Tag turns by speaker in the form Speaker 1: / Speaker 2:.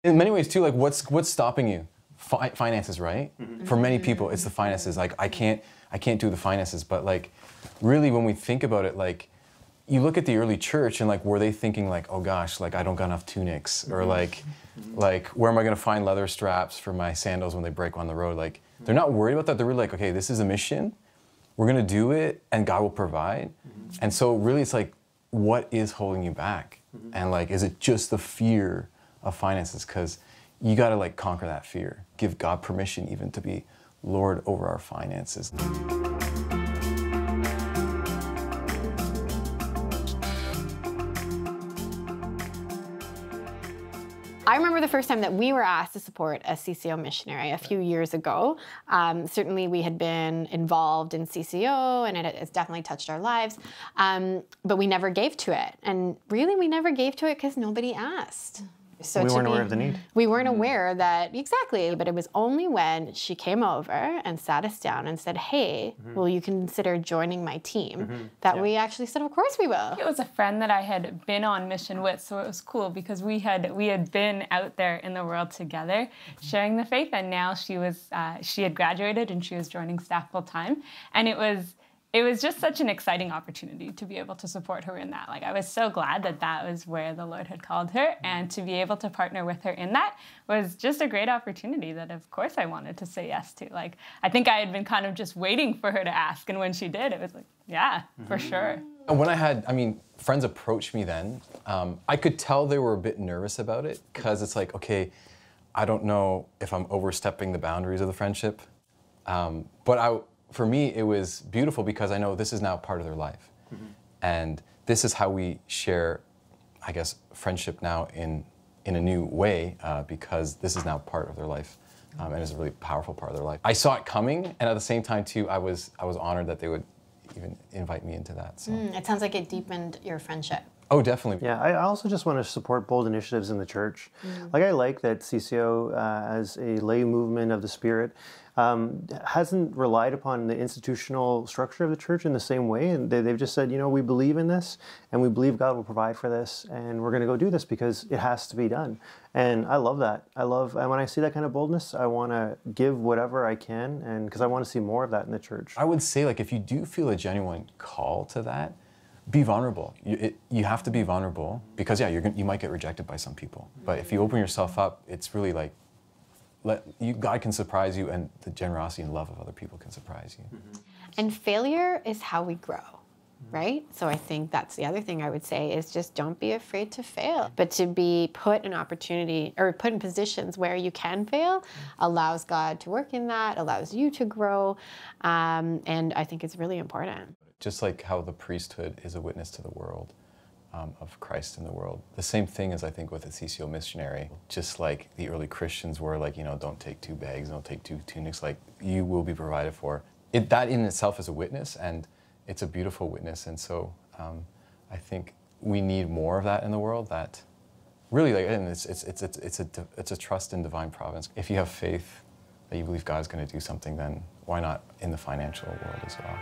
Speaker 1: In many ways too, like what's stopping you? Finances, right? For many people, it's the finances. Like I can't do the finances, but like really when we think about it, like you look at the early church and like were they thinking like, oh gosh, like I don't got enough tunics, or like where am I gonna find leather straps for my sandals when they break on the road? Like they're not worried about that. They're really like, okay, this is a mission. We're gonna do it and God will provide. And so really it's like, what is holding you back? And like, is it just the fear of finances? Because you gotta like conquer that fear. Give God permission even to be Lord over our finances.
Speaker 2: I remember the first time that we were asked to support a CCO missionary a few years ago. Certainly we had been involved in CCO and it's definitely touched our lives, but we never gave to it. And really we never gave to it because nobody asked. So
Speaker 3: we weren't aware of the need.
Speaker 2: We weren't aware that, exactly, but it was only when she came over and sat us down and said, hey, will you consider joining my team? That we actually said, of course we will.
Speaker 4: It was a friend that I had been on mission with, so it was cool because we had been out there in the world together sharing the faith, and now she had graduated and she was joining staff full time, and it was just such an exciting opportunity to be able to support her in that. Like, I was so glad that that was where the Lord had called her, and to be able to partner with her in that was just a great opportunity that, of course, I wanted to say yes to. Like, I think I had been kind of just waiting for her to ask, and when she did, it was like, yeah, for sure.
Speaker 1: When friends approached me then, I could tell they were a bit nervous about it, because it's like, okay, I don't know if I'm overstepping the boundaries of the friendship, for me, it was beautiful because I know this is now part of their life. And this is how we share, I guess, friendship now in a new way, because this is now part of their life, and is a really powerful part of their life. I saw it coming, and at the same time, too, I was honored that they would even invite me into that. So.
Speaker 2: It sounds like it deepened your friendship.
Speaker 1: Oh, definitely.
Speaker 3: Yeah, I also just want to support bold initiatives in the church. Like, I like that CCO, as a lay movement of the Spirit, hasn't relied upon the institutional structure of the church in the same way. And they've just said, you know, we believe in this, and we believe God will provide for this, and we're going to go do this because it has to be done. And I love that. And when I see that kind of boldness, I want to give whatever I can, and because I want to see more of that in the church.
Speaker 1: I would say, like, if you do feel a genuine call to that, be vulnerable. You have to be vulnerable because, yeah, you might get rejected by some people. But if you open yourself up, it's really like, God can surprise you, and the generosity and love of other people can surprise you.
Speaker 2: And failure is how we grow, right? So I think that's the other thing I would say is just don't be afraid to fail. But to be put in opportunity or put in positions where you can fail allows God to work in that, allows you to grow, and I think it's really important.
Speaker 1: Just like how the priesthood is a witness to the world, of Christ in the world. The same thing as I think with a CCO missionary, just like the early Christians were like, you know, don't take 2 bags, don't take 2 tunics, like you will be provided for. That in itself is a witness, and it's a beautiful witness, and so I think we need more of that in the world, that really, like, and it's a trust in divine providence. If you have faith that you believe God's going to do something, then why not in the financial world as well?